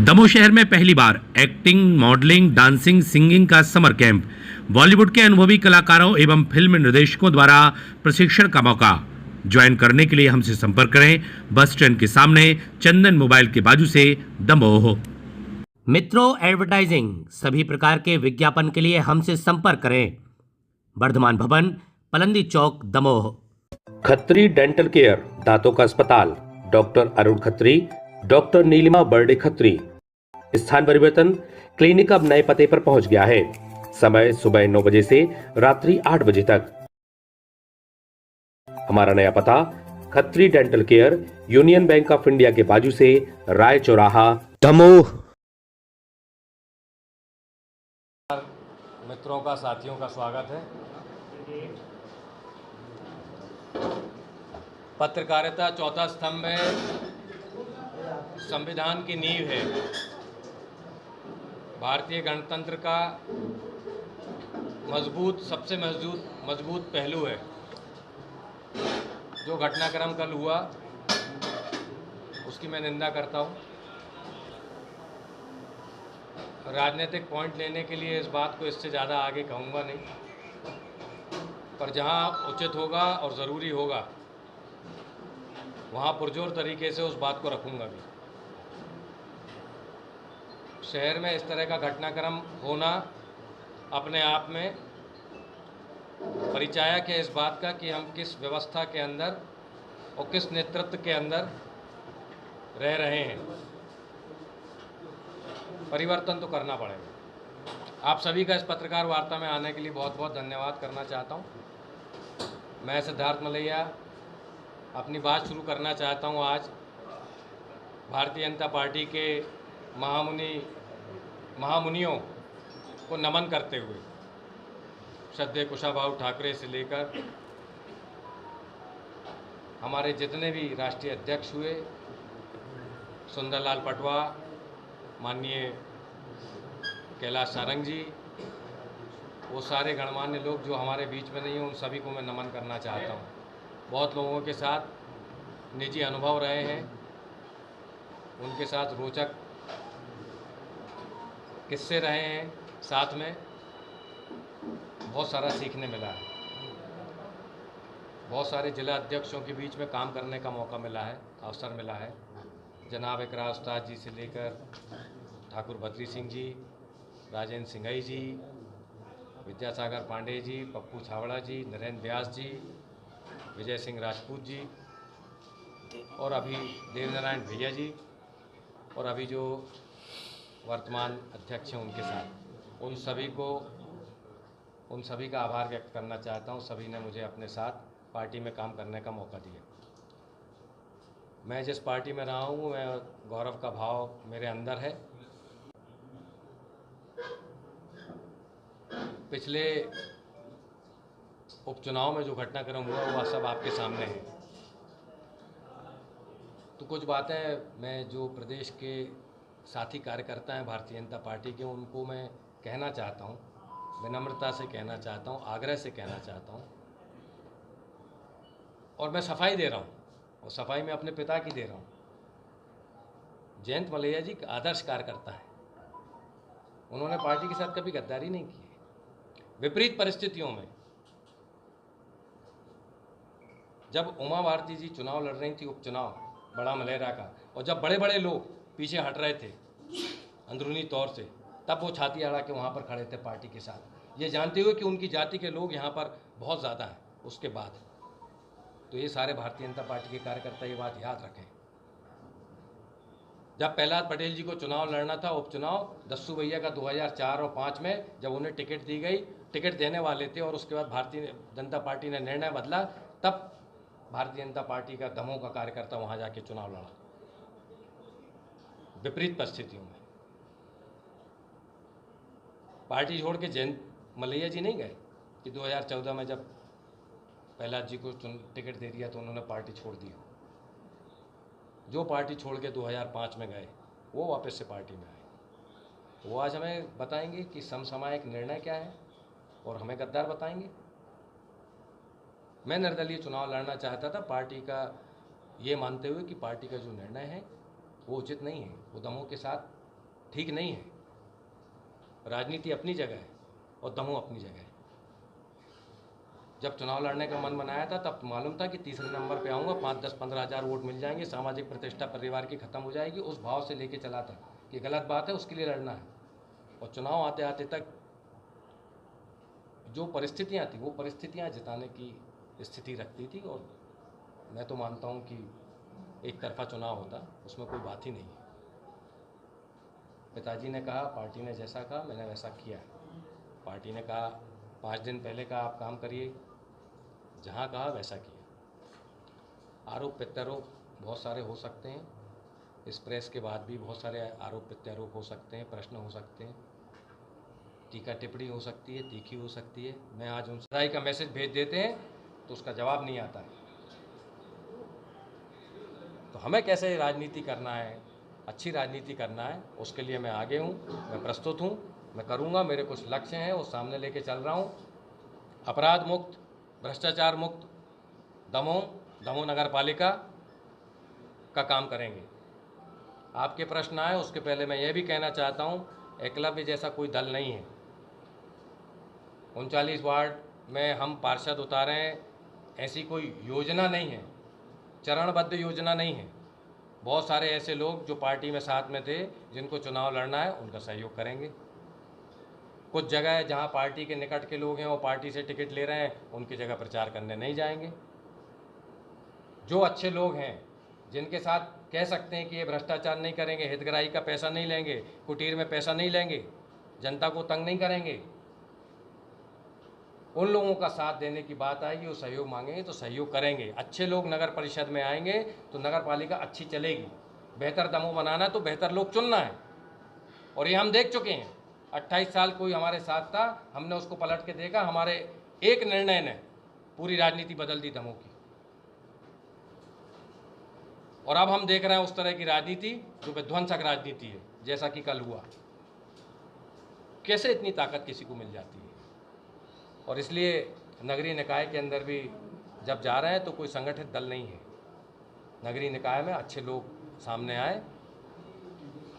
दमोह शहर में पहली बार एक्टिंग, मॉडलिंग, डांसिंग, सिंगिंग का समर कैंप। बॉलीवुड के अनुभवी कलाकारों एवं फिल्म निर्देशकों द्वारा प्रशिक्षण का मौका। ज्वाइन करने के लिए हमसे संपर्क करें। बस स्टैंड के सामने चंदन मोबाइल के बाजू से दमोह। मित्रों, एडवर्टाइजिंग सभी प्रकार के विज्ञापन के लिए हमसे संपर्क करें। वर्धमान भवन, पलंदी चौक, दमोह। खत्री डेंटल केयर, दांतों का अस्पताल, डॉक्टर अरुण खत्री, डॉक्टर नीलिमा बर्डे खत्री। स्थान परिवर्तन, क्लिनिक अब नए पते पर पहुंच गया है। समय सुबह 9 बजे से रात्रि 8 बजे तक। हमारा नया पता, Khatri dental care, union bank of India के बाजू से, राय चौराहा, दमोह। मित्रों का, साथियों का स्वागत है। पत्रकारिता चौथा स्तंभ है, संविधान की नींव है। भारतीय गणतंत्र का सबसे मजबूत पहलू है। जो घटनाक्रम कल हुआ उसकी मैं निंदा करता हूँ। राजनीतिक पॉइंट लेने के लिए इस बात को इससे ज़्यादा आगे कहूँगा नहीं, पर जहाँ उचित होगा और ज़रूरी होगा वहाँ पुरजोर तरीके से उस बात को रखूँगा भी। शहर में इस तरह का घटनाक्रम होना अपने आप में परिचायक है इस बात का कि हम किस व्यवस्था के अंदर और किस नेतृत्व के अंदर रह रहे हैं। परिवर्तन तो करना पड़ेगा। आप सभी का इस पत्रकार वार्ता में आने के लिए बहुत बहुत धन्यवाद करना चाहता हूं। मैं सिद्धार्थ मलैया अपनी बात शुरू करना चाहता हूं आज भारतीय जनता पार्टी के महामुनियों को नमन करते हुए। श्रद्धेय कुशाभाऊ ठाकरे से लेकर हमारे जितने भी राष्ट्रीय अध्यक्ष हुए, सुंदरलाल पटवा, माननीय कैलाश सारंग जी, वो सारे गणमान्य लोग जो हमारे बीच में नहीं हैं, उन सभी को मैं नमन करना चाहता हूँ। बहुत लोगों के साथ निजी अनुभव रहे हैं, उनके साथ रोचक किस्से रहे हैं, साथ में बहुत सारा सीखने मिला है। बहुत सारे जिला अध्यक्षों के बीच में काम करने का मौका मिला है, अवसर मिला है। जनाब इकरार उस्ताद जी से लेकर ठाकुर बद्री सिंह जी, राजेंद्र सिंघई जी, विद्यासागर पांडे जी, पप्पू छावड़ा जी, नरेंद्र व्यास जी, विजय सिंह राजपूत जी, और अभी देवनारायण भैया जी, और अभी जो वर्तमान अध्यक्ष हैं उनके साथ, उन सभी का आभार व्यक्त करना चाहता हूं। सभी ने मुझे अपने साथ पार्टी में काम करने का मौका दिया। मैं जिस पार्टी में रहा हूं, मैं गौरव का भाव मेरे अंदर है। पिछले उपचुनाव में जो घटनाक्रम हुआ वह सब आपके सामने है। तो कुछ बातें मैं जो प्रदेश के साथी कार्यकर्ता हैं भारतीय जनता पार्टी के, उनको मैं कहना चाहता हूं, विनम्रता से कहना चाहता हूं, आग्रह से कहना चाहता हूं, और मैं सफाई दे रहा हूं, और सफाई में अपने पिता की दे रहा हूं। जयंत मलैया जी आदर्श कार्यकर्ता है। उन्होंने पार्टी के साथ कभी गद्दारी नहीं की। विपरीत परिस्थितियों में जब उमा भारती जी चुनाव लड़ रही थी, उपचुनाव बड़ा मलेरा का, और जब बड़े बड़े लोग पीछे हट रहे थे अंदरूनी तौर से, तब वो छाती अड़ा के वहाँ पर खड़े थे पार्टी के साथ, ये जानते हुए कि उनकी जाति के लोग यहाँ पर बहुत ज़्यादा हैं। उसके बाद तो ये सारे भारतीय जनता पार्टी के कार्यकर्ता ये बात याद रखें। जब प्रहलाद पटेल जी को चुनाव लड़ना था, उपचुनाव, दस्सू भैया का 2004 और 5 में जब उन्हें टिकट दी गई, टिकट देने वाले थे, और उसके बाद भारतीय जनता पार्टी ने निर्णय बदला, तब भारतीय जनता पार्टी का दमोह का कार्यकर्ता वहाँ जाके चुनाव लड़ा। विपरीत परिस्थितियों में पार्टी छोड़ के जयंत मलैया जी नहीं गए कि 2014 में जब प्रहलाद जी को टिकट दे दिया तो उन्होंने पार्टी छोड़ दी। जो पार्टी छोड़ के 2005 में गए, वो वापस से पार्टी में आए। वो आज हमें बताएंगे कि समसामयिक निर्णय क्या है, और हमें गद्दार बताएंगे। मैं निर्दलीय चुनाव लड़ना चाहता था, पार्टी का ये मानते हुए कि पार्टी का जो निर्णय है वो उचित नहीं है। वो दमोह के साथ ठीक नहीं है। राजनीति अपनी जगह है और दमों अपनी जगह है। जब चुनाव लड़ने का मन बनाया था तब मालूम था कि तीसरे नंबर पे आऊँगा, 5-10-15 हज़ार वोट मिल जाएंगे, सामाजिक प्रतिष्ठा परिवार की ख़त्म हो जाएगी। उस भाव से लेके चला था कि गलत बात है, उसके लिए लड़ना है। और चुनाव आते आते तक जो परिस्थितियाँ थी वो परिस्थितियाँ जिताने की स्थिति रखती थी। और मैं तो मानता हूँ कि एक तरफा चुनाव होता, उसमें कोई बात ही नहीं है। पिताजी ने कहा, पार्टी ने जैसा कहा मैंने वैसा किया। पार्टी ने कहा 5 दिन पहले कहा आप काम करिए, जहाँ कहा वैसा किया। आरोप प्रत्यारोप बहुत सारे हो सकते हैं, इस प्रेस के बाद भी बहुत सारे आरोप प्रत्यारोप हो सकते हैं, प्रश्न हो सकते हैं, टीका टिप्पणी हो सकती है, तीखी हो सकती है। मैं आज उन सदाई का मैसेज भेज देते हैं तो उसका जवाब नहीं आता है। तो हमें कैसे राजनीति करना है, अच्छी राजनीति करना है, उसके लिए मैं आगे हूँ, मैं प्रस्तुत हूँ, मैं करूँगा। मेरे कुछ लक्ष्य हैं, वो सामने लेके चल रहा हूँ। अपराध मुक्त, भ्रष्टाचार मुक्त दमोह नगर पालिका का काम करेंगे। आपके प्रश्न आए उसके पहले मैं ये भी कहना चाहता हूँ, एकलव्य जैसा कोई दल नहीं है। 39 वार्ड में हम पार्षद उतारे हैं, ऐसी कोई योजना नहीं है, चरणबद्ध योजना नहीं है। बहुत सारे ऐसे लोग जो पार्टी में साथ में थे, जिनको चुनाव लड़ना है, उनका सहयोग करेंगे। कुछ जगह है जहाँ पार्टी के निकट के लोग हैं, वो पार्टी से टिकट ले रहे हैं, उनकी जगह प्रचार करने नहीं जाएंगे। जो अच्छे लोग हैं, जिनके साथ कह सकते हैं कि ये भ्रष्टाचार नहीं करेंगे, हितग्राही का पैसा नहीं लेंगे, कुटीर में पैसा नहीं लेंगे, जनता को तंग नहीं करेंगे, उन लोगों का साथ देने की बात आएगी, वो सहयोग मांगेंगे तो सहयोग करेंगे। अच्छे लोग नगर परिषद में आएंगे तो नगर पालिका अच्छी चलेगी। बेहतर दमोह बनाना तो बेहतर लोग चुनना है, और ये हम देख चुके हैं। 28 साल कोई हमारे साथ था, हमने उसको पलट के देखा। हमारे एक निर्णय ने पूरी राजनीति बदल दी दमोह की। और अब हम देख रहे हैं उस तरह की राजनीति जो विध्वंसक राजनीति है, जैसा कि कल हुआ। कैसे इतनी ताकत किसी को मिल जाती है? और इसलिए नगरीय निकाय के अंदर भी जब जा रहे हैं तो कोई संगठित दल नहीं है। नगरीय निकाय में अच्छे लोग सामने आए,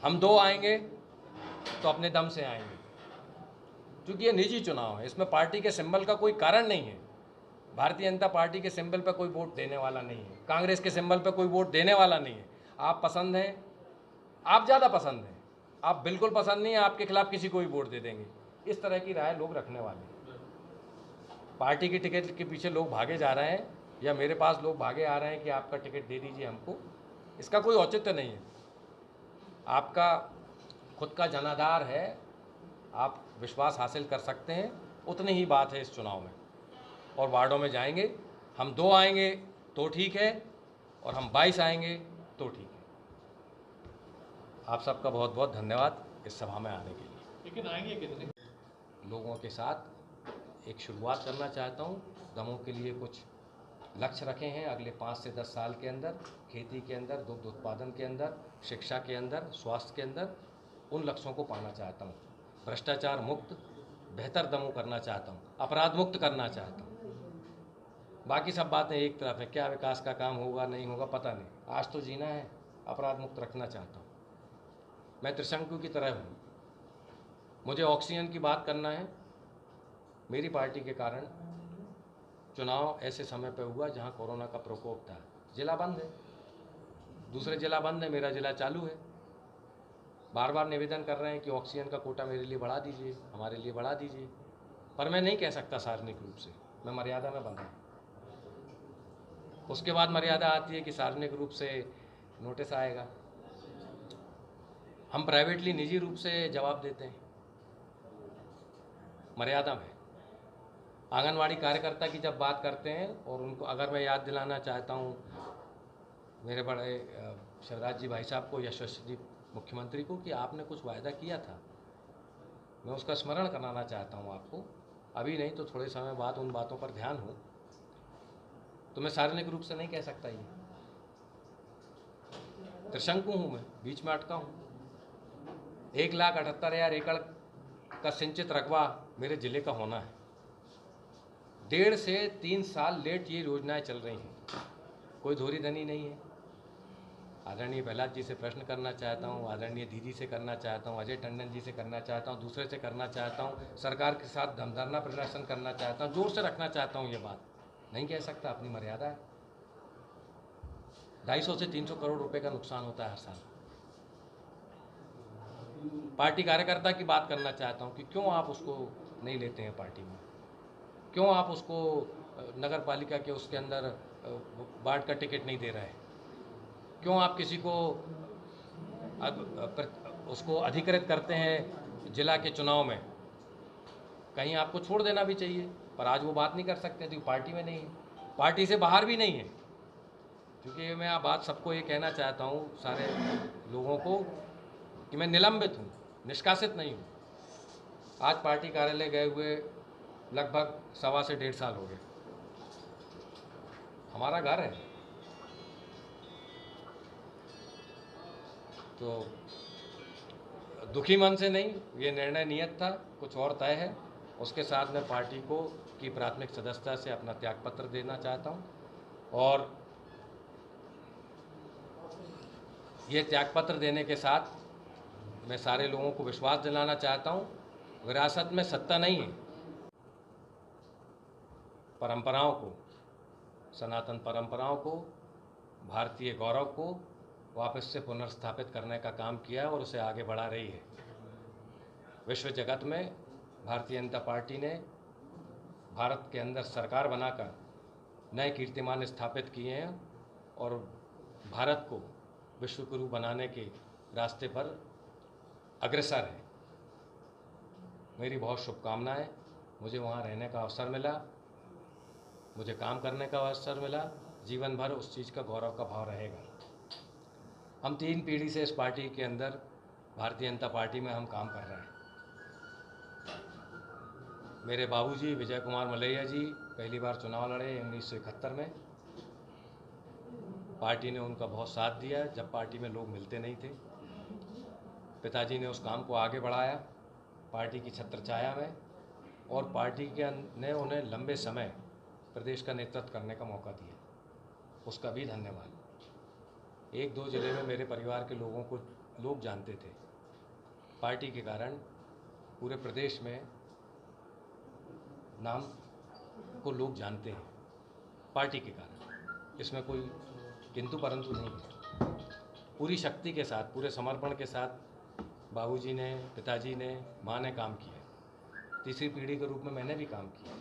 हम 2 आएंगे तो अपने दम से आएंगे, क्योंकि ये निजी चुनाव है, इसमें पार्टी के सिंबल का कोई कारण नहीं है। भारतीय जनता पार्टी के सिंबल पर कोई वोट देने वाला नहीं है, कांग्रेस के सिंबल पर कोई वोट देने वाला नहीं है। आप पसंद हैं, आप ज़्यादा पसंद हैं, आप बिल्कुल पसंद नहीं है, आपके खिलाफ किसी को भी वोट दे देंगे। इस तरह की राय लोग रखने वाले हैं। पार्टी की टिकट के पीछे लोग भागे जा रहे हैं, या मेरे पास लोग भागे आ रहे हैं कि आपका टिकट दे दीजिए हमको, इसका कोई औचित्य नहीं है। आपका खुद का जनाधार है, आप विश्वास हासिल कर सकते हैं, उतनी ही बात है इस चुनाव में। और वार्डों में जाएंगे, हम 2 आएंगे तो ठीक है, और हम 22 आएंगे तो ठीक है। आप सबका बहुत बहुत धन्यवाद इस सभा में आने के लिए। लेकिन आएंगे कितने लोगों के साथ एक शुरुआत करना चाहता हूँ। दमोह के लिए कुछ लक्ष्य रखे हैं अगले 5 से 10 साल के अंदर, खेती के अंदर, दुग्ध उत्पादन के अंदर, शिक्षा के अंदर, स्वास्थ्य के अंदर। उन लक्ष्यों को पाना चाहता हूँ। भ्रष्टाचार मुक्त बेहतर दमोह करना चाहता हूँ, अपराध मुक्त करना चाहता हूँ। बाकी सब बातें एक तरफ है, क्या विकास का काम होगा नहीं होगा पता नहीं, आज तो जीना है, अपराध मुक्त रखना चाहता हूँ। मैं त्रिशंकु की तरह हूँ, मुझे ऑक्सीजन की बात करना है। मेरी पार्टी के कारण चुनाव ऐसे समय पर हुआ जहाँ कोरोना का प्रकोप था, जिला बंद है, दूसरे जिला बंद है, मेरा जिला चालू है। बार बार निवेदन कर रहे हैं कि ऑक्सीजन का कोटा मेरे लिए बढ़ा दीजिए, हमारे लिए बढ़ा दीजिए, पर मैं नहीं कह सकता सार्वजनिक रूप से, मैं मर्यादा में बंधा हूँ। उसके बाद मर्यादा आती है कि सार्वजनिक रूप से नोटिस आएगा। हम प्राइवेटली निजी रूप से जवाब देते हैं, मर्यादा में। आंगनवाड़ी कार्यकर्ता की जब बात करते हैं, और उनको अगर मैं याद दिलाना चाहता हूँ मेरे बड़े शिवराज जी भाई साहब को, यशस्वी जी मुख्यमंत्री को, कि आपने कुछ वायदा किया था, मैं उसका स्मरण कराना चाहता हूँ आपको। अभी नहीं तो थोड़े समय बाद उन बातों पर ध्यान हो, तो मैं सार्वजनिक रूप से नहीं कह सकता। ये त्रिशंकु हूँ, मैं बीच में अटका हूँ। 1,78,000 एकड़ का सिंचित रकबा मेरे ज़िले का होना है। 1.5 से 3 साल लेट ये योजनाएं चल रही हैं, कोई धोरी धनी नहीं है। आदरणीय प्रहलाद जी से प्रश्न करना चाहता हूँ, आदरणीय दीदी से करना चाहता हूँ, अजय टंडन जी से करना चाहता हूँ, दूसरे से करना चाहता हूँ, सरकार के साथ धरना प्रदर्शन करना चाहता हूँ, जोर से रखना चाहता हूँ। ये बात नहीं कह सकता, अपनी मर्यादा है। 250 से 300 करोड़ रुपए का नुकसान होता है हर साल। पार्टी कार्यकर्ता की बात करना चाहता हूँ कि क्यों आप उसको नहीं लेते हैं पार्टी में, क्यों आप उसको नगर पालिका के उसके अंदर वार्ड का टिकट नहीं दे रहे हैं, क्यों आप किसी को उसको अधिकृत करते हैं जिला के चुनाव में। कहीं आपको छोड़ देना भी चाहिए, पर आज वो बात नहीं कर सकते क्योंकि पार्टी में नहीं है, पार्टी से बाहर भी नहीं है। क्योंकि मैं आप बात सबको ये कहना चाहता हूँ, सारे लोगों को, कि मैं निलंबित हूँ, निष्कासित नहीं हूँ। आज पार्टी कार्यालय गए हुए लगभग 1.25 से 1.5 साल हो गए। हमारा घर है, तो दुखी मन से नहीं, ये निर्णय नियत था, कुछ और तय है। उसके साथ मैं पार्टी को की प्राथमिक सदस्यता से अपना त्यागपत्र देना चाहता हूँ और ये त्यागपत्र देने के साथ मैं सारे लोगों को विश्वास दिलाना चाहता हूँ, विरासत में सत्ता नहीं है। परंपराओं को, सनातन परंपराओं को, भारतीय गौरव को वापस से पुनर्स्थापित करने का काम किया और उसे आगे बढ़ा रही है। विश्व जगत में भारतीय जनता पार्टी ने भारत के अंदर सरकार बनाकर नए कीर्तिमान स्थापित किए हैं और भारत को विश्व गुरु बनाने के रास्ते पर अग्रसर है। मेरी बहुत शुभकामनाएं। मुझे वहाँ रहने का अवसर मिला, मुझे काम करने का अवसर मिला, जीवन भर उस चीज़ का गौरव का भाव रहेगा। हम 3 पीढ़ी से इस पार्टी के अंदर, भारतीय जनता पार्टी में हम काम कर रहे हैं। मेरे बाबूजी विजय कुमार मलैया जी पहली बार चुनाव लड़े 1971 में। पार्टी ने उनका बहुत साथ दिया जब पार्टी में लोग मिलते नहीं थे। पिताजी ने उस काम को आगे बढ़ाया पार्टी की छत्रछाया में, और पार्टी के ने उन्हें लंबे समय प्रदेश का नेतृत्व करने का मौका दिया, उसका भी धन्यवाद। 1-2 जिले में मेरे परिवार के लोगों को लोग जानते थे, पार्टी के कारण पूरे प्रदेश में नाम को लोग जानते हैं पार्टी के कारण। इसमें कोई किंतु परंतु नहीं है। पूरी शक्ति के साथ, पूरे समर्पण के साथ बाबूजी ने, पिताजी ने, माँ ने काम किया। तीसरी पीढ़ी के रूप में मैंने भी काम किया।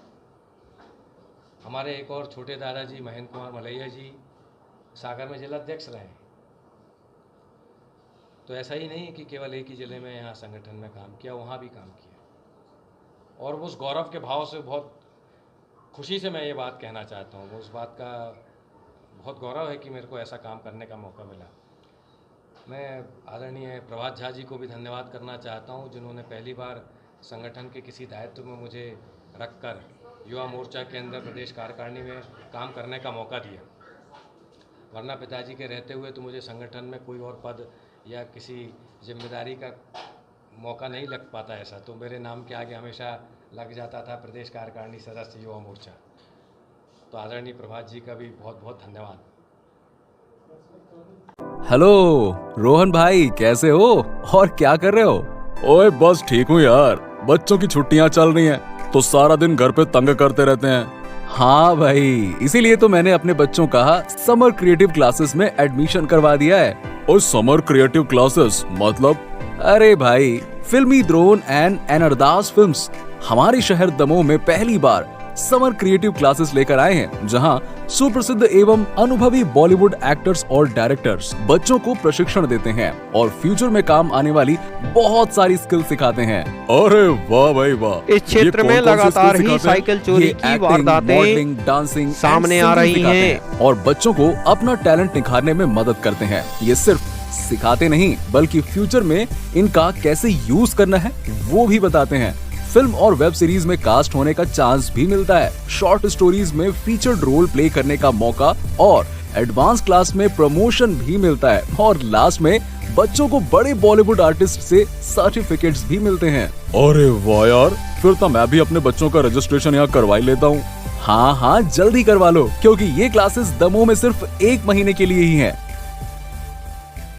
हमारे एक और छोटे दादाजी महेंद्र कुमार मलैया जी सागर में जिला अध्यक्ष रहे हैं। तो ऐसा ही नहीं कि केवल एक ही ज़िले में यहाँ संगठन में काम किया, वहाँ भी काम किया। और उस गौरव के भाव से बहुत खुशी से मैं ये बात कहना चाहता हूँ, उस बात का बहुत गौरव है कि मेरे को ऐसा काम करने का मौका मिला। मैं आदरणीय प्रभात झा जी को भी धन्यवाद करना चाहता हूँ, जिन्होंने पहली बार संगठन के किसी दायित्व में मुझे रखकर युवा मोर्चा के अंदर प्रदेश कार्यकारिणी में काम करने का मौका दिया। वरना पिताजी के रहते हुए तो मुझे संगठन में कोई और पद या किसी जिम्मेदारी का मौका नहीं लग पाता ऐसा, तो मेरे नाम के आगे हमेशा लग जाता था प्रदेश कार्यकारिणी सदस्य युवा मोर्चा। तो आदरणीय प्रभात जी का भी बहुत बहुत धन्यवाद। हेलो रोहन भाई, कैसे हो और क्या कर रहे हो? ओए बस ठीक हूँ यार, बच्चों की छुट्टियां चल रही हैं तो सारा दिन घर पे तंग करते रहते हैं। हाँ भाई, इसीलिए तो मैंने अपने बच्चों का समर क्रिएटिव क्लासेस में एडमिशन करवा दिया है। और समर क्रिएटिव क्लासेस मतलब? अरे भाई, फिल्मी द्रोण एंड अरदास फिल्म्स हमारे शहर दमोह में पहली बार समर क्रिएटिव क्लासेस लेकर आए हैं, जहां सुप्रसिद्ध एवं अनुभवी बॉलीवुड एक्टर्स और डायरेक्टर्स बच्चों को प्रशिक्षण देते हैं और फ्यूचर में काम आने वाली बहुत सारी स्किल सिखाते हैं। अरे वाह भाई वाह! इस क्षेत्र में लगातार ही साइकिल चोरी की वारदातें डांसिंग सामने आ रही हैं और बच्चों को अपना टैलेंट निखारने में मदद करते हैं। ये सिर्फ सिखाते नहीं बल्कि फ्यूचर में इनका कैसे यूज करना है वो भी बताते हैं। फिल्म और वेब सीरीज में कास्ट होने का चांस भी मिलता है, शॉर्ट स्टोरीज में फीचर्ड रोल प्ले करने का मौका और एडवांस क्लास में प्रमोशन भी मिलता है, और लास्ट में बच्चों को बड़े बॉलीवुड आर्टिस्ट से सर्टिफिकेट्स भी मिलते हैं। अरे वाह यार, फिर तो मैं भी अपने बच्चों का रजिस्ट्रेशन यहाँ करवाई लेता हूँ। हाँ, जल्दी करवा लो, क्योंकि ये क्लासेस दमोह में सिर्फ 1 महीने के लिए ही है।